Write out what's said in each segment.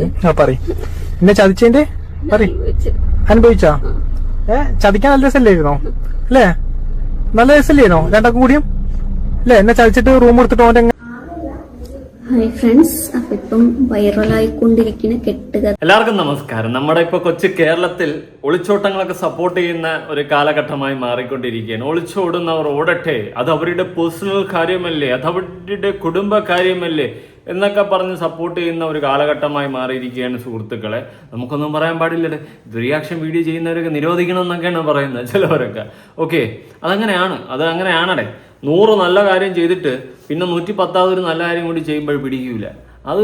എന്നെ ചതിച്ചതിന്റെ അനുഭവിച്ചാ? ചതിക്കാൻ നല്ല രസമല്ലായിരുന്നോ? അല്ലേ? നല്ല രസമല്ലായിരുന്നോ രണ്ടാക്കും കൂടിയും? അല്ലേ? എന്നെ ചതിച്ചിട്ട് റൂം എടുത്തിട്ട് ഓന്റെ ഹായ് ഫ്രണ്ട്സ്, അപ്പൊ ഇപ്പം വൈറലായിക്കൊണ്ടിരിക്കുന്ന കെട്ടുക. എല്ലാവർക്കും നമസ്കാരം. നമ്മുടെ ഇപ്പൊ കൊച്ചു കേരളത്തിൽ ഒളിച്ചോട്ടങ്ങളൊക്കെ സപ്പോർട്ട് ചെയ്യുന്ന ഒരു കാലഘട്ടമായി മാറിക്കൊണ്ടിരിക്കുകയാണ്. ഒളിച്ചോടുന്നവർ ഓടട്ടെ, അത് അവരുടെ പേഴ്സണൽ കാര്യമല്ലേ, അത് അവരുടെ കുടുംബ കാര്യമല്ലേ എന്നൊക്കെ പറഞ്ഞ് സപ്പോർട്ട് ചെയ്യുന്ന ഒരു കാലഘട്ടമായി മാറിയിരിക്കുകയാണ് സുഹൃത്തുക്കളെ. നമുക്കൊന്നും പറയാൻ പാടില്ലല്ലേ. റിയാക്ഷൻ വീഡിയോ ചെയ്യുന്നവരൊക്കെ നിരോധിക്കണം എന്നൊക്കെയാണ് പറയുന്നത് ചിലവരൊക്കെ. ഓക്കെ, അതങ്ങനെയാണടെ. 100 നല്ല കാര്യം ചെയ്തിട്ട് പിന്നെ 110 ഒരു നല്ല കാര്യം കൂടി ചെയ്യുമ്പോൾ പിടിക്കൂല. അത്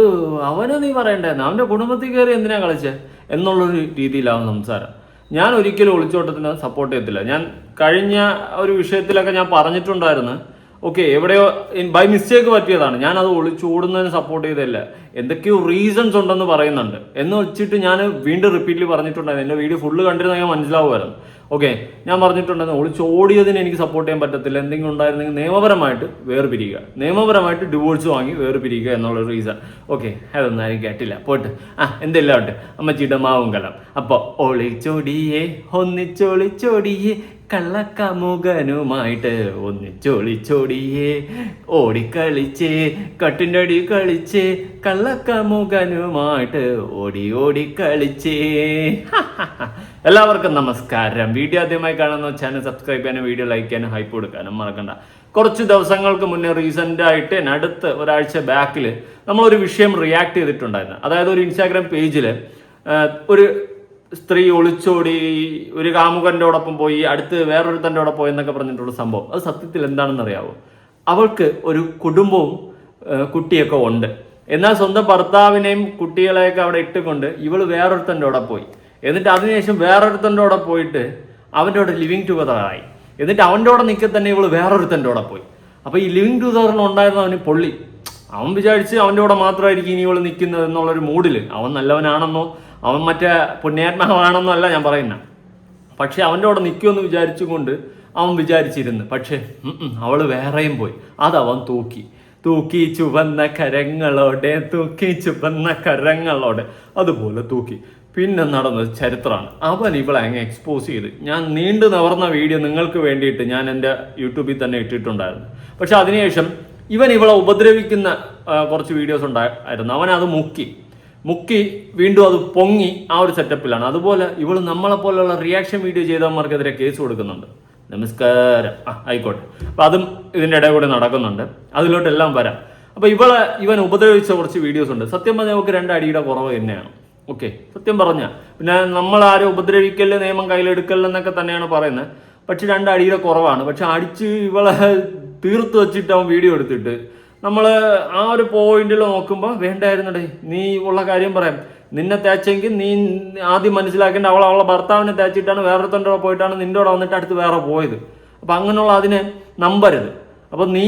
അവന് നീ പറയണ്ടായിരുന്നു, അവൻ്റെ കുടുംബത്തിൽ കയറി എന്തിനാ കളിച്ചേ എന്നുള്ളൊരു രീതിയിലാവും സംസാരം. ഞാൻ ഒരിക്കലും ഒളിച്ചോട്ടത്തിന് സപ്പോർട്ട് ചെയ്യത്തില്ല. ഞാൻ കഴിഞ്ഞ ഒരു വിഷയത്തിലൊക്കെ ഞാൻ പറഞ്ഞിട്ടുണ്ടായിരുന്നു. ഓക്കെ, എവിടെയോ ബൈ മിസ്റ്റേക്ക് പറ്റിയതാണ്. ഞാനത് ഒളിച്ചോടുന്നതിന് സപ്പോർട്ട് ചെയ്തല്ല. എന്തൊക്കെയോ റീസൺസ് ഉണ്ടെന്ന് പറയുന്നുണ്ട് എന്ന് വെച്ചിട്ട് ഞാൻ വീണ്ടും റിപ്പീറ്റ്ലി പറഞ്ഞിട്ടുണ്ടായിരുന്നു. എൻ്റെ വീഡിയോ ഫുള്ള് കണ്ടിരുന്ന ഞാൻ മനസ്സിലാവുമായിരുന്നു. ഓക്കെ, ഞാൻ പറഞ്ഞിട്ടുണ്ടായിരുന്നു ഒളിച്ചോടിയതിന് എനിക്ക് സപ്പോർട്ട് ചെയ്യാൻ പറ്റത്തില്ല. എന്തെങ്കിലും ഉണ്ടായിരുന്നെങ്കിൽ നിയമപരമായിട്ട് വേർപിരിയുക, നിയമപരമായിട്ട് ഡിവോഴ്സ് വാങ്ങി വേർപിരിയുക എന്നുള്ള റീസൺ. ഓക്കെ, അതൊന്നും ആരും കേട്ടില്ല, പോട്ട്. എന്തെല്ലാം ഉണ്ട് അമ്മച്ചിയുടെ മാവും കലം. അപ്പോൾ ഒളിച്ചോടിയേ ഒന്നിച്ചൊളിച്ചോടിയേ കള്ളക്കമുകനുമായിട്ട് ഒന്നിച്ചൊളിച്ചോടിയേ ഓടിക്കളിച്ചേ കട്ടിൻ്റെ അടി കളിച്ചേ കള്ളക്കമുകനുമായിട്ട് ഓടി കളിച്ചേ. എല്ലാവർക്കും നമസ്കാരം. വീഡിയോ ആദ്യമായി കാണുന്ന ചാനൽ സബ്സ്ക്രൈബ് ചെയ്യാനും വീഡിയോ ലൈക്ക് ചെയ്യാനും ഹൈപ്പ് കൊടുക്കാനും മറക്കണ്ട. കുറച്ച് ദിവസങ്ങൾക്ക് മുന്നേ റീസെൻ്റ് ആയിട്ട് അടുത്ത ഒരാഴ്ച ബാക്കിൽ നമ്മളൊരു വിഷയം റിയാക്ട് ചെയ്തിട്ടുണ്ടായിരുന്നു. അതായത് ഒരു ഇൻസ്റ്റാഗ്രാം പേജിൽ ഒരു സ്ത്രീ ഒളിച്ചോടി ഒരു കാമുകൻ്റെയോടൊപ്പം പോയി, അടുത്ത് വേറൊരുത്തൻ്റെയോടൊപ്പം പോയി എന്നൊക്കെ പറഞ്ഞിട്ടുള്ള സംഭവം. അത് സത്യത്തിൽ എന്താണെന്ന് അറിയാവോ? അവൾക്ക് ഒരു കുടുംബവും കുട്ടിയൊക്കെ ഉണ്ട്. എന്നാൽ സ്വന്തം ഭർത്താവിനെയും കുട്ടികളെയൊക്കെ അവിടെ ഇട്ടുകൊണ്ട് ഇവൾ വേറൊരുത്തൻ്റെ കൂടെ പോയി. എന്നിട്ട് അതിനുശേഷം വേറൊരുത്തൻ്റെ കൂടെ പോയിട്ട് അവൻ്റെ കൂടെ ലിവിങ് ടുഗദർ ആയി. എന്നിട്ട് അവൻ്റെ കൂടെ നിൽക്കെ തന്നെ ഇവൾ വേറൊരുത്തൻ്റെ കൂടെ പോയി. അപ്പോൾ ഈ ലിവിങ് ടുഗദറിൽ ഉണ്ടായിരുന്ന അവന് പൊള്ളി. അവൻ വിചാരിച്ച് അവൻ്റെ കൂടെ മാത്രമായിരിക്കും ഇനി ഇവൾ നിൽക്കുന്നത് എന്നുള്ളൊരു മൂഡിൽ. അവൻ നല്ലവനാണെന്നോ അവൻ മറ്റേ പുണ്യാത്മാവാണെന്നോ അല്ല ഞാൻ പറയുന്നത്. പക്ഷെ അവൻ്റെ കൂടെ നിൽക്കുമെന്ന് വിചാരിച്ചുകൊണ്ട് അവൻ വിചാരിച്ചിരുന്നു. പക്ഷേ അവൾ വേറെയും പോയി. അതവൻ തൂക്കി ചുവന്ന കരങ്ങളോടെ അതുപോലെ തൂക്കി. പിന്നെ നടന്നത് ചരിത്രമാണ്. അവൻ ഇവളെ അങ്ങ് എക്സ്പോസ് ചെയ്ത് ഞാൻ നീണ്ടു നിവർന്ന വീഡിയോ നിങ്ങൾക്ക് വേണ്ടിയിട്ട് ഞാൻ എൻ്റെ യൂട്യൂബിൽ തന്നെ ഇട്ടിട്ടുണ്ടായിരുന്നു. പക്ഷെ അതിനുശേഷം ഇവളെ ഉപദ്രവിക്കുന്ന കുറച്ച് വീഡിയോസ് ഉണ്ടായിരുന്നു. അവനത് മുക്കി വീണ്ടും അത് പൊങ്ങി ആ ഒരു സെറ്റപ്പിലാണ്. അതുപോലെ ഇവൾ നമ്മളെപ്പോലുള്ള റിയാക്ഷൻ വീഡിയോ ചെയ്തവന്മാർക്കെതിരെ കേസ് കൊടുക്കുന്നുണ്ട്. നമസ്കാരം, ആയിക്കോട്ടെ. അപ്പം അതും ഇതിൻ്റെ ഇടയിൽ കൂടെ നടക്കുന്നുണ്ട്. അതിലോട്ടെല്ലാം വരാം. അപ്പോൾ ഇവൻ ഉപദ്രവിച്ച കുറച്ച് വീഡിയോസ് ഉണ്ട്. സത്യം പറഞ്ഞാൽ നമുക്ക് 2 അടിയുടെ കുറവ് തന്നെയാണ്. ഓക്കെ, സത്യം പറഞ്ഞാൽ പിന്നെ നമ്മളാരും ഉപദ്രവിക്കല്, നിയമം കയ്യിലെടുക്കലെന്നൊക്കെ തന്നെയാണ് പറയുന്നത്. പക്ഷെ 2 അടിയുടെ കുറവാണ്. പക്ഷെ അടിച്ച് ഇവളെ തീർത്ത് വെച്ചിട്ട് അവൻ വീഡിയോ എടുത്തിട്ട് നമ്മൾ ആ ഒരു പോയിന്റിൽ നോക്കുമ്പോൾ വേണ്ടായിരുന്നടേ, നീ ഉള്ള കാര്യം പറയാം. നിന്നെ തേച്ചെങ്കിൽ നീ ആദ്യം മനസ്സിലാക്കേണ്ട അവളെ ഭർത്താവിനെ തേച്ചിട്ടാണ് വേറൊരുത്തൻ്റെ കൂടെ പോയിട്ടാണ് നിൻ്റെ കൂടെ വന്നിട്ട് അടുത്ത് വേറെ പോയത്. അപ്പം അങ്ങനെയുള്ള അതിനെ നമ്പരുത്. അപ്പം നീ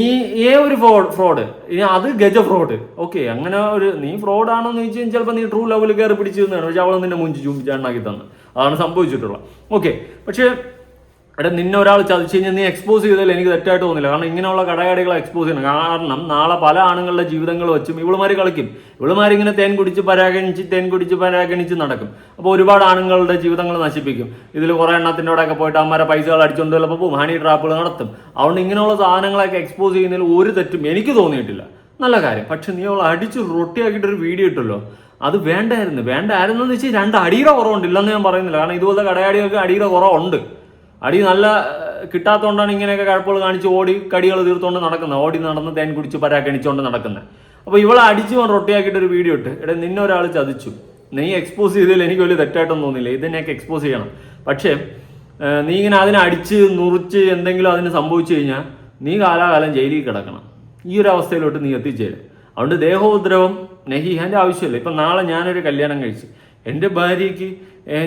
ഒരു ഫ്രോഡ്, ഇനി അത് ഗജ ഫ്രോഡ്. ഓക്കെ, അങ്ങനെ നീ ഫ്രോഡാണോ എന്ന് ചോദിച്ചാൽ ചിലപ്പോൾ നീ ട്രൂ ലെവലിൽ കയറി പിടിച്ചു തന്നെയാണ്. പക്ഷെ അവൾ നിന്നെ മുഞ്ചി ചൂണ്ടിച്ചാണ്ടാക്കി തന്നു. അതാണ് സംഭവിച്ചിട്ടുള്ളത്. ഓക്കെ, പക്ഷേ നിന്നെ ഒരാൾ ചതിച്ചു കഴിഞ്ഞാൽ നീ എക്സ്പോസ് ചെയ്തതിൽ എനിക്ക് തെറ്റായിട്ട് തോന്നില്ല. കാരണം ഇങ്ങനെയുള്ള കടകാടികളെ എക്സ്പോസ് ചെയ്യണം. കാരണം നാളെ പല ആണുങ്ങളുടെ ജീവിതങ്ങൾ വെച്ചും ഇവളുമാർ കളിക്കും. ഇവളുമാരിങ്ങനെ തേൻ കുടിച്ച് പരാഗണിച്ച് നടക്കും. അപ്പോൾ ഒരുപാട് ആണുങ്ങളുടെ ജീവിതങ്ങൾ നശിപ്പിക്കും. ഇതിൽ കുറേ എണ്ണത്തിൻ്റെ കൂടെയൊക്കെ പോയിട്ട് അമ്മമാരെ പൈസകൾ അടിച്ചുകൊണ്ട് ചിലപ്പോൾ പോകും, ഹണി ട്രാപ്പുകൾ നടത്തും. അതുകൊണ്ട് ഇങ്ങനെയുള്ള സാധനങ്ങളൊക്കെ എക്സ്പോസ് ചെയ്യുന്നതിൽ ഒരു തെറ്റും എനിക്ക് തോന്നിയിട്ടില്ല. നല്ല കാര്യം. പക്ഷെ നീ അവൾ അടിച്ച് റൊട്ടിയാക്കിയിട്ടൊരു വീഡിയോ ഇട്ടല്ലോ, അത് വേണ്ടായിരുന്നു എന്ന് വെച്ചാൽ 2 അടിയുടെ കുറവുണ്ട്, ഇല്ലെന്ന് ഞാൻ പറയുന്നില്ല. കാരണം ഇതുപോലത്തെ കടയാടികൾക്ക് അടിയുടെ കുറവുണ്ട്. അടി നല്ല കിട്ടാത്തതുകൊണ്ടാണ് ഇങ്ങനെയൊക്കെ കഴപ്പുകൾ കാണിച്ച് ഓടി കടികൾ തീർത്തുകൊണ്ട് നടക്കുന്നത്. ഓടി നടന്ന് തേൻ കുടിച്ച് പരാക്കണിച്ചുകൊണ്ട് നടക്കുന്നത്. അപ്പോൾ ഇവളെ അടിച്ച് റൊട്ടിയാക്കിയിട്ടൊരു വീഡിയോ ഇട്ട് നിന്നെ ഒരാൾ ചതിച്ചു, നീ എക്സ്പോസ് ചെയ്തതിൽ എനിക്ക് വലിയ തെറ്റായിട്ടൊന്നും തോന്നില്ല. ഇതിനെയൊക്കെ എക്സ്പോസ് ചെയ്യണം. പക്ഷേ നീ ഇങ്ങനെ അതിനെ അടിച്ച് നുറിച്ച് എന്തെങ്കിലും അതിന് സംഭവിച്ചു കഴിഞ്ഞാൽ നീ കാലാകാലം ജയിലിൽ കിടക്കണം. ഈ ഒരു അവസ്ഥയിലോട്ട് നീ എത്തിച്ചേരും. അതുകൊണ്ട് ദേഹോപദ്രവം നഹിഹാൻ്റെ ആവശ്യമില്ല. ഇപ്പം നാളെ ഞാനൊരു കല്യാണം കഴിച്ച് എൻ്റെ ഭാര്യയ്ക്ക്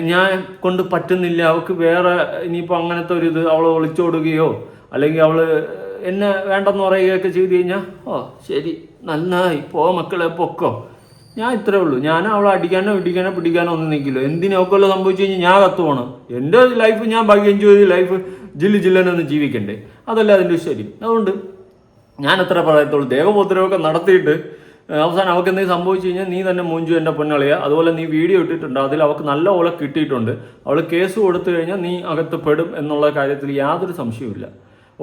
ഞാൻ കൊണ്ട് പറ്റുന്നില്ല, അവൾക്ക് വേറെ ഇനിയിപ്പോൾ അങ്ങനത്തെ ഒരു ഇത് അവൾ ഒളിച്ചോടുകയോ അല്ലെങ്കിൽ അവൾ എന്നെ വേണ്ടെന്ന് പറയുകയൊക്കെ ചെയ്ത് കഴിഞ്ഞാൽ ശരി, നന്നായി, മക്കളെ പൊക്കോ, ഞാൻ ഇത്രേ ഉള്ളൂ. ഞാൻ അവളെ അടിക്കാനോ ഇടിക്കാനോ പിടിക്കാനോ ഒന്നും നിൽക്കില്ല. എന്തിനൊക്കെ സംഭവിച്ചു കഴിഞ്ഞാൽ ഞാൻ കത്ത് പോകണം. എൻ്റെ ലൈഫ് ഞാൻ ബാക്കി എൻജോയ് ചെയ്ത് ലൈഫ് ജില്ലനൊന്ന് ജീവിക്കണ്ടേ, അതല്ല അതിൻ്റെ ശരി. അതുകൊണ്ട് ഞാൻ എത്ര പറയത്തുള്ളൂ, ദേഹോപദ്രവമൊക്കെ നടത്തിയിട്ട് അവസാനം അവൾക്ക് എന്തെങ്കിലും സംഭവിച്ചു കഴിഞ്ഞാൽ നീ തന്നെ മൂഞ്ചു എൻ്റെ പൊന്നളിയ. അതുപോലെ നീ വീഡിയോ ഇട്ടിട്ടുണ്ട്, അതിൽ അവൾക്ക് നല്ല പോലെ കിട്ടിയിട്ടുണ്ട്. അവൾ കേസ് കൊടുത്തു കഴിഞ്ഞാൽ നീ അകത്ത് പെടും എന്നുള്ള കാര്യത്തിൽ യാതൊരു സംശയവുമില്ല.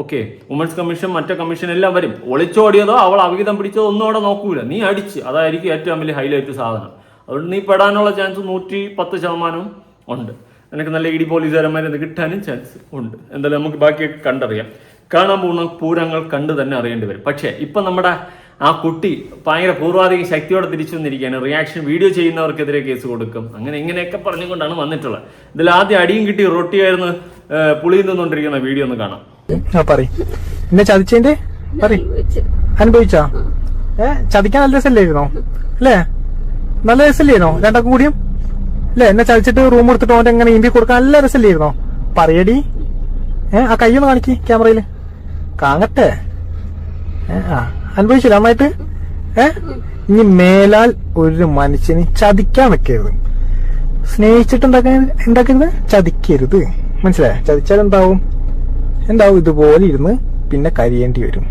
ഓക്കെ, വുമൻസ് കമ്മീഷൻ മറ്റേ കമ്മീഷൻ എല്ലാം വരും. ഒളിച്ചോടിയതോ അവൾ അവിഹിതം പിടിച്ചതോ ഒന്നും അവിടെ നോക്കൂല, നീ അടിച്ച്. അതായിരിക്കും ഏറ്റവും വലിയ ഹൈലൈറ്റ് സാധനം. അതുകൊണ്ട് നീ പെടാനുള്ള ചാൻസ് 110% ഉണ്ട്. എനിക്ക് നല്ല ഇടി പോലീസുകാരന്മാരെ കിട്ടാനും ചാൻസ് ഉണ്ട്. എന്തായാലും നമുക്ക് ബാക്കിയൊക്കെ കണ്ടറിയാം. കാണാൻ പോകുന്ന പൂരങ്ങൾ കണ്ട് തന്നെ അറിയേണ്ടി വരും. പക്ഷേ ഇപ്പം നമ്മുടെ ആ കുട്ടി ഭയങ്കര പൂർവാധികം ശക്തിയോടെ തിരിച്ചു വന്നിരിക്കുകയാണ്. റിയാക്ഷൻ വീഡിയോ ചെയ്യുന്നവർക്കെതിരെ കേസ് കൊടുക്കും, അങ്ങനെ ഇങ്ങനെയൊക്കെ പറഞ്ഞുകൊണ്ടാണ് വന്നിട്ടുള്ളത്. ഇതിൽ ആദ്യം അടിയും കിട്ടി റൊട്ടിയായിരുന്നു പുളിയിൽ നിന്നുകൊണ്ടിരിക്കുന്ന വീഡിയോ ഒന്ന് കാണാം. എന്നെ ചതിച്ചതിന്റെ അനുഭവിച്ചാ? ചതിക്കാൻ നല്ല രസമല്ലായിരുന്നോ? അല്ലേ, നല്ല രസമല്ലായിരുന്നോ രണ്ടാക്കും കൂടിയും? അല്ലെ, എന്നെ ചതിച്ചിട്ട് റൂം എടുത്തിട്ട് ഓന്റെ എങ്ങനെ ഇമ്പി കൊടുക്കാൻ നല്ല രസമല്ലായിരുന്നോ? പറയടി. ആ കയ്യൊന്ന് കാണിക്ക് ക്യാമറയില് കാണട്ടെ. അനുഭവിച്ചില്ല നന്നായിട്ട്. ഇനി മേലാൽ ഒരു മനുഷ്യന് ചതിക്കാൻ വെക്കരുത്. സ്നേഹിച്ചിട്ട് എന്താക്കരുത്, ചതിക്കരുത്. മനസ്സിലായ? ചതിച്ചാൽ എന്താവും ഇതുപോലെ ഇരുന്ന് പിന്നെ കരിയേണ്ടി വരും.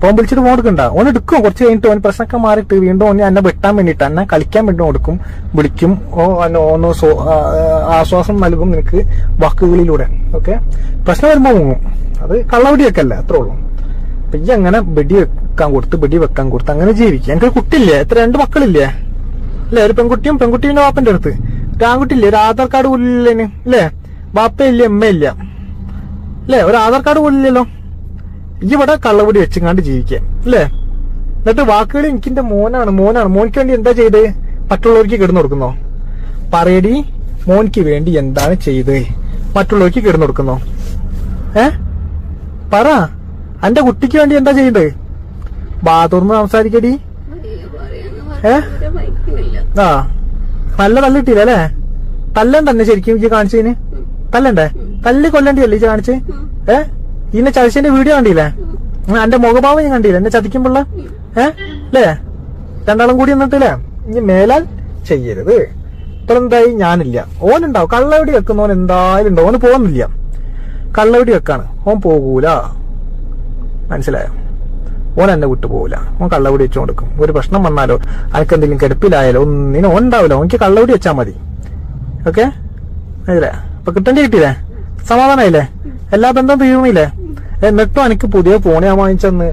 ഓൻ വിളിച്ചിട്ട് ഫോൺ എടുക്കണ്ട, ഓൻ എടുക്കും. കുറച്ച് കഴിഞ്ഞിട്ട് ഓൻ പ്രശ്നമൊക്കെ മാറിയിട്ട് വീണ്ടും ഓൻ എന്നെ വെട്ടാൻ വേണ്ടിയിട്ട്, എന്നെ കളിക്കാൻ വേണ്ടി കൊടുക്കും, വിളിക്കും. ഓന്ന് ആശ്വാസം നൽകും നിനക്ക് വാക്കുകളിലൂടെ. ഓക്കെ, പ്രശ്നം വരുമ്പോ മുങ്ങും. അത് കള്ളവടിയൊക്കെ അല്ല, അത്രേ ഉള്ളൂ. അപ്പൊ ഈ അങ്ങനെ വെടി വെക്കാൻ കൊടുത്ത് അങ്ങനെ ജീവിക്കുക. എനിക്കൊരു കുട്ടിയില്ലേ, 2 മക്കളില്ലേ? അല്ലെ, ഒരു പെൺകുട്ടീന്റെ വാപ്പന്റെ അടുത്ത് ഒരു ആൺകുട്ടിയില്ലേ? ഒരു ആധാർ കാർഡ് പോലില്ലേന് അല്ലേ? ബാപ്പയില്ല, അമ്മയില്ല അല്ലേ? ഒരു ആധാർ കാർഡ് പോലില്ലല്ലോ. ഇവിടെ കള്ളവടി വെച്ചങ്ങാണ്ട് ജീവിക്കുക അല്ലേ? എന്നിട്ട് വാക്കുകൾ എനിക്കിന്റെ മോനാണ്. മോനിക്ക് വേണ്ടി എന്താ ചെയ്ത്? മറ്റുള്ളവർക്ക് കിടന്നു കൊടുക്കുന്നോ? പറയടി, മോനിക്ക് വേണ്ടി എന്താണ് ചെയ്ത് മറ്റുള്ളവർക്ക് കിടന്നു കൊടുക്കുന്നോ? പറ, എന്റെ കുട്ടിക്ക് വേണ്ടി എന്താ ചെയ്ത്? ബാതുർന്ന് സംസാരിക്കടി. ആ, നല്ല തല്ലിട്ടില്ല അല്ലേ? തല്ലണ്ട തന്നെ ശരിക്കും ഈ കാണിച്ചതിന്? തല്ലണ്ടേ? തല്ലി കൊല്ലണ്ടിയല്ലേ ഈ കാണിച്ച്? ഇതിനെ ചതിച്ചതിന്റെ വീഡിയോ കണ്ടില്ലേ? എന്റെ മുഖഭാവം ഞാൻ കണ്ടില്ല എന്നെ ചതിക്കുമ്പോള്ള. അല്ലേ, രണ്ടാളും കൂടി എന്നിട്ടില്ലേ? ഇനി മേലാൽ ചെയ്യരുത്. ഇത്ര എന്തായി? ഞാനില്ല. ഓനുണ്ടാവും കള്ളവടി വെക്കുന്നവൻ, എന്തായാലും ഉണ്ടാവും. ഓന് പോകുന്നില്ല, കള്ളവടി വെക്കാണ്. ഓൻ പോകൂല, മനസ്സിലായോ? ഓൻ എന്നെ വിട്ടു പോകൂല. ഓൻ കള്ളവടി വെച്ചു കൊടുക്കും. ഒരു പ്രശ്നം വന്നാലോ അനക്ക് എന്തെങ്കിലും കെടുപ്പിലായാലോ ഒന്നിനും ഓൻ ഉണ്ടാവില്ല. ഓനിക്ക് കള്ളവടി വെച്ചാ മതി. ഓക്കെ, മനസ്സിലായ? അപ്പൊ കിട്ടിയില്ലേ? സമാധാനായില്ലേ? എല്ലാ ബന്ധവും തീർന്നില്ലേ? എന്നിട്ടും എനിക്ക് പുതിയ ഫോൺ ഞാൻ വാങ്ങിച്ചെന്ന്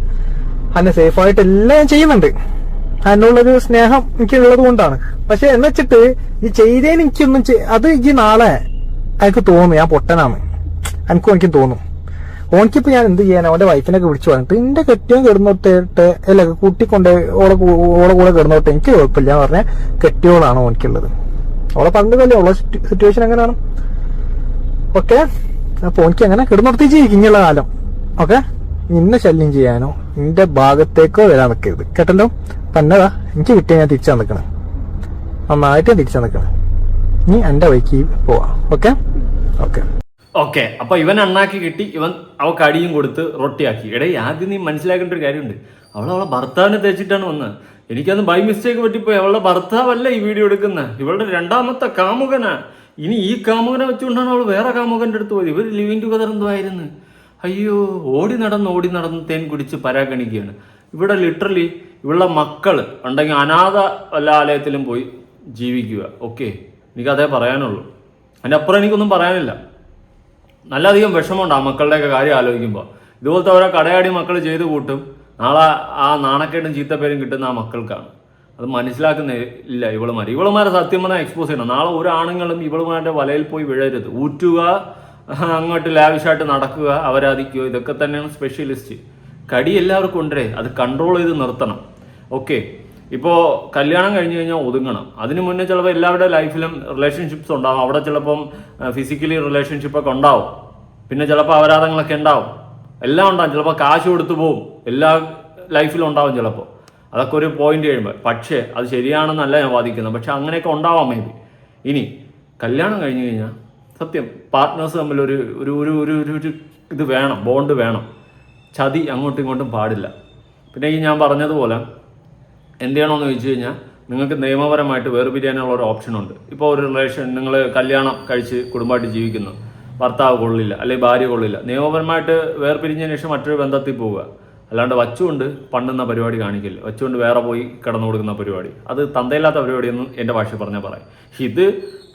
എന്നെ സേഫായിട്ട് എല്ലാം ഞാൻ ചെയ്യുന്നുണ്ട്. അതിനുള്ളൊരു സ്നേഹം എനിക്കുള്ളത് കൊണ്ടാണ്. പക്ഷെ എന്ന് വെച്ചിട്ട് ഈ ചെയ്തേന് എനിക്കൊന്നും അത് ഈ നാളെ എനിക്ക് തോന്നും ഞാൻ പൊട്ടനാണ്. എനിക്കും തോന്നും. ഓനിക്കിപ്പോ ഞാൻ എന്ത് ചെയ്യാൻ? അവന്റെ വൈഫിനൊക്കെ വിളിച്ചു പറഞ്ഞിട്ട് എന്റെ കെട്ടിയോൻ കിടന്നോട്ടെ, അല്ല കൂട്ടിക്കൊണ്ട് ഓളെ കൂടെ കിടന്നോട്ടെ, എനിക്ക് കുഴപ്പമില്ല എന്ന് പറഞ്ഞ കെട്ടിയോളാണ് ഓനിക്കുള്ളത്. അവളെ പറഞ്ഞതല്ലേ ഉള്ള സിറ്റുവേഷൻ എങ്ങനെയാണ്. ഓക്കെ, അപ്പൊ എനിക്ക് അങ്ങനെ കിടന്നോടത്തി ജീവിക്കും ഇങ്ങനെയുള്ള കാലം. ഓക്കെ, ഇന്നെ ശല്യം ചെയ്യാനോ നിന്റെ ഭാഗത്തേക്കോ വരാൻ നിൽക്കരുത്, കേട്ടല്ലോ? പന്നതാ എനിക്ക് കിട്ടിയ ഞാൻ തിരിച്ചാ നിൽക്കണം, നന്നായിട്ട് ഞാൻ തിരിച്ചാ നിൽക്കണം. നീ എന്റെ വഴിക്ക് പോവാ. Okay okay okay. അപ്പൊ ഇവൻ അണ്ണാക്കി കിട്ടി, ഇവൻ അവൾക്ക് അടിയും കൊടുത്ത് റൊട്ടിയാക്കി. എടേ, ആദ്യം നീ മനസ്സിലാക്കേണ്ട ഒരു കാര്യമുണ്ട്. അവളെ ഭർത്താവിനെ തേച്ചിട്ടാണ് വന്നത്. എനിക്കത് ബൈ മിസ്റ്റേക്ക് പറ്റിപ്പോയി. അവളുടെ ഭർത്താവല്ല ഈ വീഡിയോ എടുക്കുന്നത്, ഇവളുടെ 2ാമത്തെ കാമുകനാ. ഇനി ഈ കാമുകനെ വെച്ചുകൊണ്ടാണ് അവൾ വേറെ കാമുകന്റെ അടുത്ത് പോയത്. ഇവർ ലിവിങ് ടുഗദർ എന്തോ ആയിരുന്നു. അയ്യോ, ഓടി നടന്ന് തേൻ കുടിച്ച് പരാഗണിക്കുകയാണ്. ഇവിടെ ലിറ്ററലി ഇവളുടെ മക്കള് ഉണ്ടെങ്കിൽ അനാഥ വല്ല ആലയത്തിലും പോയി ജീവിക്കുക. ഓക്കെ, എനിക്കതേ പറയാനുള്ളൂ. അതിൻ്റെ അപ്പുറം എനിക്കൊന്നും പറയാനില്ല. നല്ലധികം വിഷമമുണ്ട് ആ മക്കളുടെയൊക്കെ കാര്യം ആലോചിക്കുമ്പോൾ. ഇതുപോലത്തെ ഓരോ കടയാടി മക്കൾ ചെയ്ത് കൂട്ടും. നാളെ ആ നാണക്കേടും ചീത്തപ്പേരും കിട്ടുന്ന ആ മക്കൾക്കാണ്. അത് മനസ്സിലാക്കുന്നില്ല ഇവളുമാരെ സത്യം പറഞ്ഞാൽ എക്സ്പോസ് ചെയ്യണം. നാളെ ഒരു ആണുങ്ങളും ഇവളുമാരുടെ വലയിൽ പോയി വീഴരുത്. ഊറ്റുക, അങ്ങോട്ട് ലാവിഷായിട്ട് നടക്കുക, അവരാധിക്കുക, ഇതൊക്കെ തന്നെയാണ് സ്പെഷ്യലിസ്റ്റ്. കടി എല്ലാവർക്കും ഉണ്ടേ, അത് കൺട്രോൾ ചെയ്ത് നിർത്തണം. ഓക്കെ, ഇപ്പോൾ കല്യാണം കഴിഞ്ഞ് കഴിഞ്ഞാൽ ഒതുങ്ങണം. അതിന് മുന്നേ ചിലപ്പോൾ എല്ലാവരുടെ ലൈഫിലും റിലേഷൻഷിപ്സ് ഉണ്ടാവും. അവിടെ ചിലപ്പം ഫിസിക്കലി റിലേഷൻഷിപ്പൊക്കെ ഉണ്ടാവും. പിന്നെ ചിലപ്പോൾ അപരാധങ്ങളൊക്കെ ഉണ്ടാവും, എല്ലാം ഉണ്ടാവും. ചിലപ്പോൾ കാശ് കൊടുത്തു പോവും, എല്ലാ ലൈഫിലും ഉണ്ടാവും ചിലപ്പോൾ. അതൊക്കെ ഒരു പോയിന്റ് കഴിയുമ്പോൾ. പക്ഷേ അത് ശരിയാണെന്നല്ല ഞാൻ വാദിക്കുന്നത്. പക്ഷെ അങ്ങനെയൊക്കെ ഉണ്ടാവാം മേ ബി. ഇനി കല്യാണം കഴിഞ്ഞ് കഴിഞ്ഞാൽ സത്യം പാർട്ട്നേഴ്സ് തമ്മിൽ ഒരു ഇത് വേണം, ബോണ്ട് വേണം. ചതി അങ്ങോട്ടും ഇങ്ങോട്ടും പാടില്ല. പിന്നെ ഈ ഞാൻ പറഞ്ഞതുപോലെ എന്ത് ചെയ്യണമെന്ന് ചോദിച്ചു കഴിഞ്ഞാൽ നിങ്ങൾക്ക് നിയമപരമായിട്ട് വേർപിരിയാനുള്ള ഒരു ഓപ്ഷനുണ്ട്. ഇപ്പോൾ ഒരു റിലേഷൻ നിങ്ങൾ കല്യാണം കഴിച്ച് കുടുംബമായിട്ട് ജീവിക്കുന്നു, ഭർത്താവ് കൊള്ളില്ല അല്ലെങ്കിൽ ഭാര്യ കൊള്ളില്ല, നിയമപരമായിട്ട് വേർപിരിഞ്ഞതിന് ശേഷം മറ്റൊരു ബന്ധത്തിൽ പോവുക. അല്ലാണ്ട് വച്ചുകൊണ്ട് പണ്ടുന്ന പരിപാടി കാണിക്കില്ല. വച്ചുകൊണ്ട് വേറെ പോയി കിടന്നു കൊടുക്കുന്ന പരിപാടി, അത് തന്തയില്ലാത്ത പരിപാടിയൊന്നും എൻ്റെ ഭാഷ പറഞ്ഞാൽ പറയും. ഇത്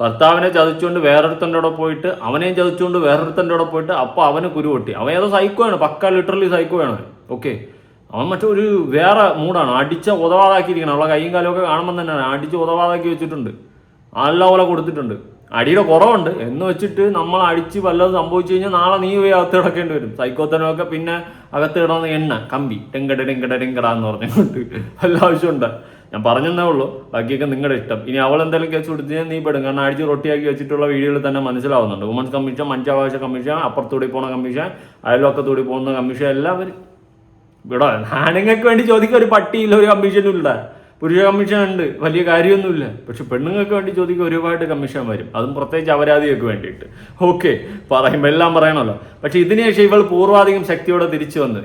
ഭർത്താവിനെ ചതിച്ചുകൊണ്ട് വേറൊരുത്തൻ്റെ കൂടെ പോയിട്ട്, അവനെയും ചതിച്ചുകൊണ്ട് വേറൊരുത്തൻ്റെ കൂടെ പോയിട്ട്, അപ്പോൾ അവന് കുരു പൊട്ടി. അവൻ ഏതോ സൈക്കോയാണ്, പക്ക ലിറ്ററലി സൈക്കോയാണ്. ഓക്കെ, അവൻ മറ്റൊരു വേറെ മൂടാണ്, അടിച്ച ഉതവാതാക്കിയിരിക്കണം. അവളെ കൈയും കാലമൊക്കെ കാണുമ്പോൾ തന്നെ അടിച്ച് ഉതവാതാക്കി വെച്ചിട്ടുണ്ട്, നല്ല പോലെ കൊടുത്തിട്ടുണ്ട്. അടിയുടെ കുറവുണ്ട് എന്ന് വെച്ചിട്ട് നമ്മൾ അടിച്ച് വല്ലതും സംഭവിച്ചു കഴിഞ്ഞാൽ നാളെ നീ പോയി അകത്ത് കിടക്കേണ്ടി വരും. സൈക്കോത്തനമൊക്കെ പിന്നെ അകത്ത് കിടന്ന എണ്ണ കമ്പി ടെങ്കടാന്ന് പറഞ്ഞുകൊണ്ട് വല്ല ആവശ്യമുണ്ട്. ഞാൻ പറഞ്ഞതേ ഉള്ളൂ, ബാക്കിയൊക്കെ നിങ്ങളുടെ ഇഷ്ടം. ഇനി അവൾ എന്തെങ്കിലും കേസ് കൊടുത്താൽ നീ പെടും. കാരണം അടിച്ച് റൊട്ടിയാക്കി വെച്ചിട്ടുള്ള വീഡിയോയിൽ തന്നെ മനസ്സിലാവുന്നുണ്ട്. വുമൻസ് കമ്മീഷൻ, മനുഷ്യാവകാശ കമ്മീഷൻ, അപ്പുറത്തൂടി പോണ കമ്മീഷൻ, അയൽവക്കത്തൂടി പോകുന്ന കമ്മീഷൻ, എല്ലാവരും ഇവിടെ ആണുങ്ങൾക്ക് വേണ്ടി ചോദിക്കുക ഒരു പട്ടിയില്ല, ഒരു കമ്മീഷനും ഇല്ല. പുരുഷ കമ്മീഷൻ ഉണ്ട്, വലിയ കാര്യമൊന്നുമില്ല. പക്ഷെ പെണ്ണുങ്ങൾക്ക് വേണ്ടി ചോദിക്കുക ഒരുപാട് കമ്മീഷൻ വരും, അതും പ്രത്യേകിച്ച് അപരാധികൾക്ക് വേണ്ടിയിട്ട്. ഓക്കെ, പറയുമ്പോൾ എല്ലാം പറയണമല്ലോ. പക്ഷെ ഇതിനുശേഷം ഇവൾ പൂർവാധികം ശക്തിയോടെ തിരിച്ചു വന്ന്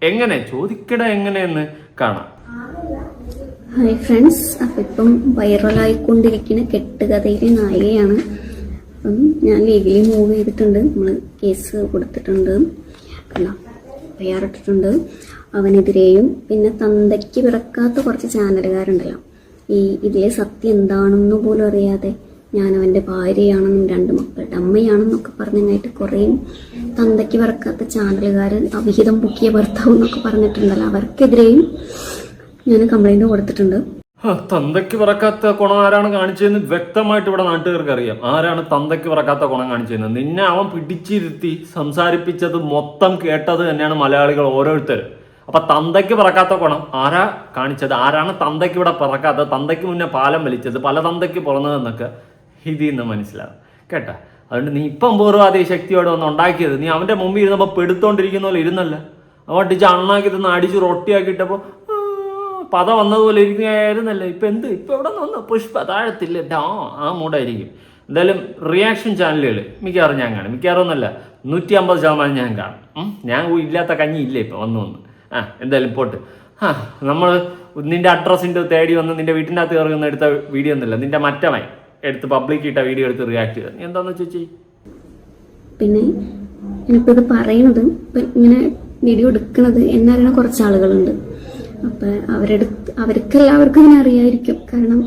എങ്ങനെ ചോദിക്കട എങ്ങനെയെന്ന് കാണാം. ഹായ് ഫ്രണ്ട്സ്, അപ്പം ഇപ്പം വൈറലായിക്കൊണ്ടിരിക്കുന്ന കെട്ടുകഥയിലെ നായികയാണ്. അപ്പം ഞാൻ ലീഗലി മൂവ് ചെയ്തിട്ടുണ്ട്, നമ്മൾ കേസ് കൊടുത്തിട്ടുണ്ട്, അല്ല FIR ഇട്ടിട്ടുണ്ട് അവനെതിരെയും. പിന്നെ തന്തയ്ക്ക് പിറക്കാത്ത കുറച്ച് ചാനലുകാരുണ്ടല്ലോ, ഇതിലെ സത്യം എന്താണെന്ന് പോലും അറിയാതെ ഞാൻ അവൻ്റെ ഭാര്യയാണെന്നും 2 മക്കളുടെ അമ്മയാണെന്നൊക്കെ പറഞ്ഞായിട്ട് കുറേ തന്തയ്ക്ക് പിറക്കാത്ത ചാനലുകാർ, അവിഹിതം പൊക്കിയ ഭർത്താവ് എന്നൊക്കെ പറഞ്ഞിട്ടുണ്ടല്ലോ, അവർക്കെതിരെയും ഞാൻ കംപ്ലൈൻറ്റ് കൊടുത്തിട്ടുണ്ട്. തന്തയ്ക്ക് പറക്കാത്ത ഗുണം ആരാണ് കാണിച്ചതെന്ന് വ്യക്തമായിട്ട് ഇവിടെ നാട്ടുകാർക്ക് അറിയാം. ആരാണ് തന്തയ്ക്ക് പറക്കാത്ത ഗുണം കാണിച്ചതെന്ന്? നിന്നെ അവൻ പിടിച്ചിരുത്തി സംസാരിപ്പിച്ചത് മൊത്തം കേട്ടത് തന്നെയാണ് മലയാളികൾ ഓരോരുത്തരും. അപ്പൊ തന്തയ്ക്ക് പറക്കാത്ത ഗുണം ആരാ കാണിച്ചത്? ആരാണ് തന്തയ്ക്ക് ഇവിടെ പറക്കാത്തത്? തന്തയ്ക്ക് മുന്നേ പാലം വലിച്ചത്, പല തന്തയ്ക്ക് പുറന്നതെന്നൊക്കെ ഇതിൽ നിന്ന് മനസ്സിലാവും കേട്ടാ. അതുകൊണ്ട് നീ ഇപ്പം പൂർവാധിക ശക്തിയോടെ ഒന്ന് ഉണ്ടാക്കിയത്, നീ അവന്റെ മുമ്പിൽ ഇരുന്നപ്പോൾ പെടുത്തോണ്ടിരിക്കുന്ന പോലെ ഇരുന്നല്ല, അവൻ അടിച്ച് അണ്ണാക്കി തന്ന് അടിച്ച് റൊട്ടിയാക്കിയിട്ടപ്പോൾ പത വന്നതുപോലെ ഇരിക്കുകയായിരുന്നല്ലേ. ഇപ്പം ഇവിടെ നിന്ന് പുഷ്പ താഴത്തില്ല ആ മൂടായിരിക്കും. എന്തായാലും റിയാക്ഷൻ ചാനലുകൾ മിക്കവാറും ഞാൻ കാണും, മിക്കവാറും ഒന്നല്ല 150% ഞാൻ കാണും. ഞാൻ ഇല്ലാത്ത കഞ്ഞി ഇല്ല ഇപ്പം വന്ന് എന്തായാലും പോട്ട്. നമ്മൾ നിന്റെ അഡ്രസ്സിൻ്റെ തേടി വന്ന് നിന്റെ വീട്ടിൻ്റെ അകത്ത് കയറി വന്ന് എടുത്ത വീഡിയോ ഒന്നുമില്ല, നിന്റെ മറ്റമായി എടുത്ത് പബ്ലിക് ഇട്ട വീഡിയോ എടുത്ത് റിയാക്ട് ചെയ്തത്. നീ എന്താണെന്ന് ചേച്ചി? പിന്നെ എനിക്കിപ്പോൾ ഇത് പറയണത്, ഇപ്പം ഇങ്ങനെ വീഡിയോ എടുക്കുന്നത് എന്നെ അറിയണ കുറച്ച് ആളുകളുണ്ട്. അപ്പം അവർക്കെല്ലാവർക്കും ഇങ്ങനെ അറിയായിരിക്കും. കാരണം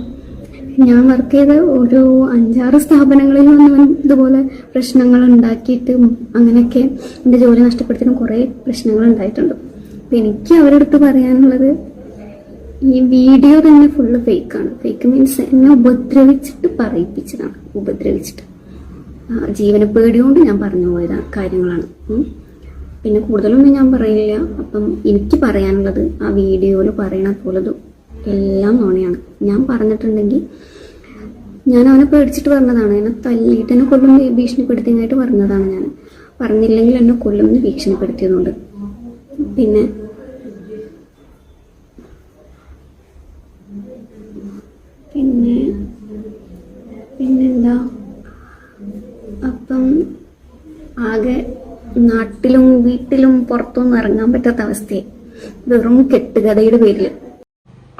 ഞാൻ വർക്ക് ചെയ്ത ഓരോ 5-6 സ്ഥാപനങ്ങളിൽ വന്നവൻ ഇതുപോലെ പ്രശ്നങ്ങൾ ഉണ്ടാക്കിയിട്ട് അങ്ങനെയൊക്കെ എൻ്റെ ജോലി നഷ്ടപ്പെടുത്തിയിട്ടും കുറേ പ്രശ്നങ്ങൾ ഉണ്ടായിട്ടുണ്ട്. അപ്പം എനിക്ക് അവരെടുത്ത് പറയാനുള്ളത്, ഈ വീഡിയോ തന്നെ ഫുള്ള് ഫേക്കാണ്. ഫേക്ക് മീൻസ് എന്നെ ഉപദ്രവിച്ചിട്ട് പറയിപ്പിച്ചതാണ്, ഉപദ്രവിച്ചിട്ട് ജീവന പേടിയോണ്ട് ഞാൻ പറഞ്ഞു പോയ കാര്യങ്ങളാണ്. പിന്നെ കൂടുതലൊന്നും ഞാൻ പറയില്ല. അപ്പം എനിക്ക് പറയാനുള്ളത്, ആ വീഡിയോയിൽ പറയണ പോലതും എല്ലാം നോണയാണ്. ഞാൻ പറഞ്ഞിട്ടുണ്ടെങ്കിൽ ഞാൻ അവനെ പേടിച്ചിട്ട് പറഞ്ഞതാണ്, എന്നെ തല്ലിയിട്ട് എന്നെ കൊല്ലും ഭീഷണിപ്പെടുത്തിയായിട്ട് പറഞ്ഞതാണ്. ഞാൻ പറഞ്ഞില്ലെങ്കിൽ എന്നെ കൊല്ലുമെന്ന് ഭീഷണിപ്പെടുത്തിയതുകൊണ്ട്. പിന്നെന്താ, അപ്പം ആകെ നാട്ടിലും വീട്ടിലും പുറത്തൊന്നും ഇറങ്ങാൻ പറ്റാത്ത അവസ്ഥയെ, വെറും കെട്ടുകഥയുടെ പേരിൽ.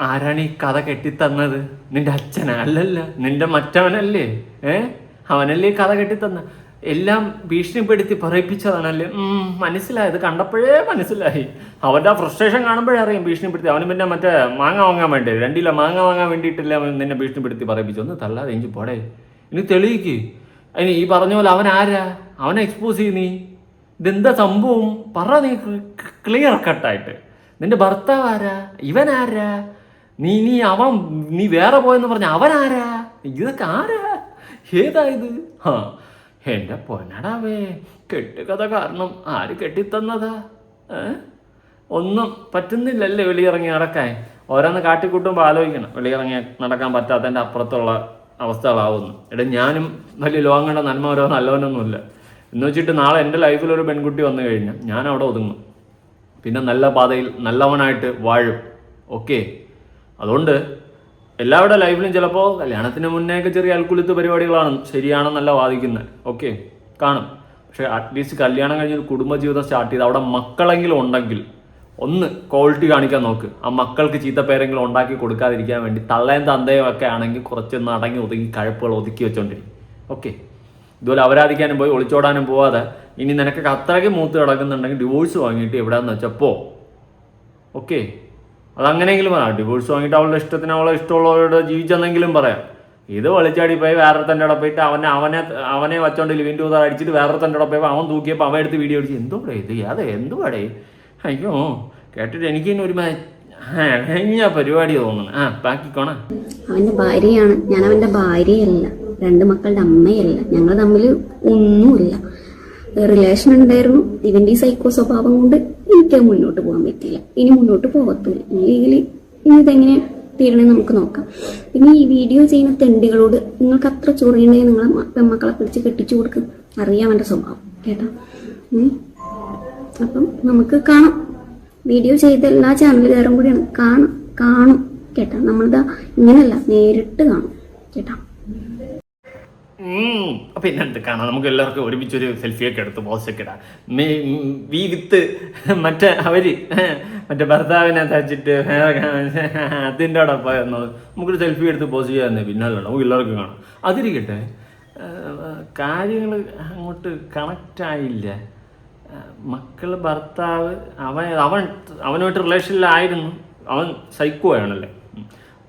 ആരാണ് ഈ കഥ കെട്ടിത്തന്നത്? നിന്റെ അച്ഛനാ? അല്ലല്ല, നിന്റെ മറ്റവനല്ലേ? അവനല്ലേ കഥ കെട്ടിത്തന്ന? എല്ലാം ഭീഷണിപ്പെടുത്തി പറയിപ്പിച്ചതാണല്ലേ? മനസ്സിലായത്, കണ്ടപ്പോഴേ മനസ്സിലായി. അവന്റെ ആ ഫ്രസ്ട്രേഷൻ കാണുമ്പോഴേ അറിയാം ഭീഷണിപ്പെടുത്തി. അവന് പിന്നെ മറ്റേ മാങ്ങ വാങ്ങാൻ വേണ്ടി 2 കിലോ മാങ്ങ വാങ്ങാൻ വേണ്ടിയിട്ടില്ല അവൻ നിന്നെ ഭീഷണിപ്പെടുത്തി പറയിപ്പിച്ചു. ഒന്ന് തള്ളാതെ എനിക്ക് പോടേ, ഇനി തെളിയിക്ക്. അതിന് ഈ പറഞ്ഞ പോലെ അവൻ ആരാ? അവനെ എക്സ്പോസ് ചെയ്യും. നീ ഇതെന്താ സംഭവം പറ, നീ ക്ലിയർ കട്ടായിട്ട്. നിന്റെ ഭർത്താവ് ആരാ? ഇവൻ ആരാ? നീ വേറെ പോയെന്ന് പറഞ്ഞ അവൻ ആരാ? ഇതൊക്കെ ആരാ? ഏതായത്? എന്റെ പൊന്നടാവേ, കെട്ടുകഥ കാരണം ആര് കെട്ടിത്തന്നതാ? ഒന്നും പറ്റുന്നില്ലല്ലേ വെളിയിറങ്ങി നടക്കാൻ. ഓരോന്ന് കാട്ടിക്കൂട്ടുമ്പോൾ ആലോചിക്കണം, വെളിയിറങ്ങി നടക്കാൻ പറ്റാത്തതിൻ്റെ അപ്പുറത്തുള്ള അവസ്ഥകളാവുന്നു. ഞാനും വലിയ ലോകങ്ങളുടെ നന്മവരോ നല്ലവനൊന്നുമില്ല എന്ന് വെച്ചിട്ട് നാളെ എൻ്റെ ലൈഫിൽ ഒരു പെൺകുട്ടി വന്നു കഴിഞ്ഞാൽ ഞാൻ അവിടെ ഒതുങ്ങും, പിന്നെ നല്ല പാതയിൽ നല്ലവനായിട്ട് വാഴും. ഓക്കെ, അതുകൊണ്ട് എല്ലാവരുടെ ലൈഫിലും ചിലപ്പോൾ കല്യാണത്തിന് മുന്നേയൊക്കെ ചെറിയ അൽക്കുലത്ത് പരിപാടികളാണ്, ശരിയാണെന്നല്ല വാദിക്കുന്നത്. ഓക്കെ, കാണും. പക്ഷേ അറ്റ്ലീസ്റ്റ് കല്യാണം കഴിഞ്ഞൊരു കുടുംബജീവിതം സ്റ്റാർട്ട് ചെയ്ത് അവിടെ മക്കളെങ്കിലും ഉണ്ടെങ്കിൽ ഒന്ന് ക്വാളിറ്റി കാണിക്കാൻ നോക്ക്. ആ മക്കൾക്ക് ചീത്തപ്പേരെങ്കിലും ഉണ്ടാക്കി കൊടുക്കാതിരിക്കാൻ വേണ്ടി തള്ളയും തന്തയും ഒക്കെ ആണെങ്കിൽ കുറച്ചൊന്ന് അടങ്ങി ഒതുങ്ങി കഴപ്പുകൾ ഒതുക്കി വെച്ചോണ്ടിരിക്കും. ഓക്കെ, ഇതുപോലെ അപരാധിക്കാനും പോയി ഒളിച്ചോടാനും പോവാതെ ഇനി നിനക്കൊക്കെ അത്രയ്ക്ക് മൂത്ത് കിടക്കുന്നുണ്ടെങ്കിൽ ഡിവോഴ്സ് വാങ്ങിയിട്ട് എവിടെയാന്ന് വെച്ചാൽ പോ. ഓക്കെ, അതങ്ങനെയെങ്കിലും പറയാം. ഡിവോഴ്സ് വാങ്ങിയിട്ട് അവളുടെ ഇഷ്ടത്തിന് അവളെ ഇഷ്ടമുള്ളവരോട് ജീവിച്ചെന്നെങ്കിലും പറയാം. ഇത് വെളിച്ചാടി പോയി വേറൊരുത്തൻ്റെ അവിടെ പോയിട്ട് അവനെ വച്ചോണ്ട് ലിവിൻ ടൂതർ അടിച്ചിട്ട് വേറൊരുത്തൻ്റെ അവിടെ പോയപ്പോൾ അവൻ തൂക്കിയപ്പോൾ അവൻ എടുത്ത് വീഡിയോ അടിച്ച് എന്തോടെ ഇത് അതെ എന്തുവാടേ, അയ്യോ കേട്ടിട്ട് എനിക്ക് ഇനി ഒരു കഴിഞ്ഞ പരിപാടി തോന്നുന്നു. ബാക്കിക്കോണ. അവന്റെ ഭാര്യയാണ് ഞാൻ, അവന്റെ ഭാര്യയല്ല, 2 മക്കളുടെ അമ്മയല്ല. ഞങ്ങൾ തമ്മിൽ ഒന്നുമില്ല. റിലേഷൻ ഉണ്ടായിരുന്നു. ഇവന്റെ ഈ സൈക്കോ സ്വഭാവം കൊണ്ട് എനിക്ക് മുന്നോട്ട് പോകാൻ പറ്റില്ല, ഇനി മുന്നോട്ട് പോകത്തില്ല. ഇല്ലെങ്കിൽ ഇനി ഇതെങ്ങനെ തീരണേ നമുക്ക് നോക്കാം. പിന്നെ ഈ വീഡിയോ ചെയ്യുന്ന തെണ്ടികളോട് നിങ്ങൾക്ക് അത്ര ചൊറിയുണ്ടെങ്കിൽ നിങ്ങളെ പെൺമക്കളെ പിടിച്ച് കെട്ടിച്ചു കൊടുക്കും. അറിയാം അവന്റെ സ്വഭാവം കേട്ടോ. അപ്പം നമുക്ക് കാണാം. വീഡിയോ ചെയ്ത എല്ലാ ചാനലുകാരും കൂടിയാണ് കാണും കേട്ടോ. നമ്മളിതാ ഇങ്ങനെയല്ല, നേരിട്ട് കാണും കേട്ടോ. പിന്നെ എന്ത് കാണാം, നമുക്ക് എല്ലാവർക്കും ഒരുമിച്ചൊരു സെൽഫിയൊക്കെ എടുത്ത് പോസ്റ്റൊക്കെ ഇടാം. വിത്ത് മറ്റേ ഭർത്താവിനെ തച്ചിട്ട് അതിൻ്റെ അവിടെ പോയെന്നത് നമുക്കൊരു സെൽഫി എടുത്ത് പോസ്റ്റ് ചെയ്യാൻ പിന്നാലെ നമുക്ക് എല്ലാവർക്കും കാണാം. അതിരിക്കട്ടെ, കാര്യങ്ങൾ അങ്ങോട്ട് കണക്റ്റായില്ല. മക്കള്, ഭർത്താവ്, അവനുമായിട്ട് റിലേഷനിലായിരുന്നു. അവൻ സൈക്കോ ആണല്ലേ,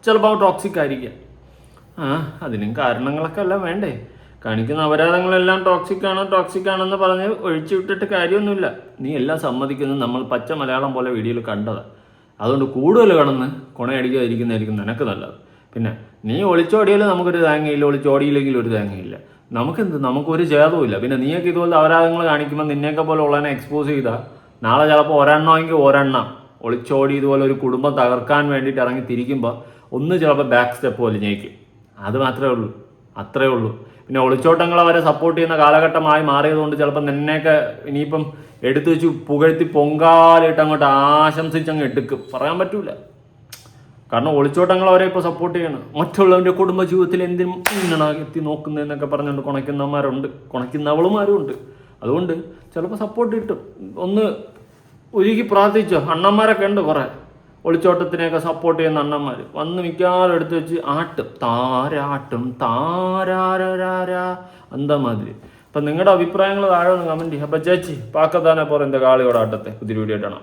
ചിലപ്പോൾ അവൻ ടോക്സിക് ആയിരിക്കാം. അതിനും കാരണങ്ങളൊക്കെ എല്ലാം വേണ്ടേ? കാണിക്കുന്ന അപരാധങ്ങളെല്ലാം ടോക്സിക് ആണെന്ന് പറഞ്ഞ് ഒഴിച്ചു വിട്ടിട്ട് കാര്യമൊന്നുമില്ല. നീ എല്ലാം സമ്മതിക്കുന്നത് നമ്മൾ പച്ച മലയാളം പോലെ വീഡിയോയിൽ കണ്ടതാണ്. അതുകൊണ്ട് കൂടുതൽ കടന്ന് കൊണയടിക്കാതിരിക്കുന്നതായിരിക്കും നിനക്ക് നല്ലത്. പിന്നെ നീ ഒളിച്ചോടിയാലും നമുക്കൊരു തേങ്ങയില്ല, ഒളിച്ചോടിയില്ലെങ്കിൽ ഒരു തേങ്ങയില്ല. നമുക്കൊരു ഛേദവുമില്ല. പിന്നെ നീയൊക്കെ ഇതുപോലെ അപരാധങ്ങൾ കാണിക്കുമ്പോൾ നിന്നെയൊക്കെ പോലെ ഉള്ളതിനെ എക്സ്പോസ് ചെയ്താൽ നാളെ ചിലപ്പോൾ ഒരെണ്ണം ഒളിച്ചോടി ഇതുപോലെ ഒരു കുടുംബം തകർക്കാൻ വേണ്ടിയിട്ട് ഇറങ്ങി തിരിക്കുമ്പോൾ ഒന്ന് ചിലപ്പോൾ ബാക്ക് സ്റ്റെപ്പ് പോലെ ഞേക്കും. അത് മാത്രമേ ഉള്ളൂ. പിന്നെ ഒളിച്ചോട്ടങ്ങൾ അവരെ സപ്പോർട്ട് ചെയ്യുന്ന കാലഘട്ടമായി മാറിയതുകൊണ്ട് ചിലപ്പോൾ നിന്നെയൊക്കെ ഇനിയിപ്പം എടുത്തു വെച്ച് പുകഴ്ത്തി പൊങ്കാലിട്ട് അങ്ങോട്ട് ആശംസിച്ചങ്ങ് എടുക്കും. പറയാൻ പറ്റൂല. കാരണം ഒളിച്ചോട്ടങ്ങൾ അവരെ ഇപ്പോൾ സപ്പോർട്ട് ചെയ്യണം. മറ്റുള്ളവൻ്റെ കുടുംബജീവിതത്തിൽ എന്തിനും ഇങ്ങനെ എത്തി നോക്കുന്നതെന്നൊക്കെ പറഞ്ഞുകൊണ്ട് കുണയ്ക്കുന്നവളുമാരും ഉണ്ട്. അതുകൊണ്ട് ചിലപ്പോൾ സപ്പോർട്ട് കിട്ടും. ഒന്ന് ഒരുക്കി പ്രാർത്ഥിച്ചോ. അണ്ണന്മാരൊക്കെ ഉണ്ട് കുറേ ഒളിച്ചോട്ടത്തിനെയൊക്കെ സപ്പോർട്ട് ചെയ്യുന്ന അണ്ണന്മാർ വന്ന് മിക്കവാറും എടുത്ത് വെച്ച് എന്താ മാതിരി. അപ്പം നിങ്ങളുടെ അഭിപ്രായങ്ങൾ താഴെ ഒന്ന് കമൻറ്റ് ചെയ്യുക. അപ്പം ചേച്ചി പാക്കത്താനെ പോറ എൻ്റെ കാളിയോടാട്ടത്തെ പുതിയ വീഡിയോ ഇടണം.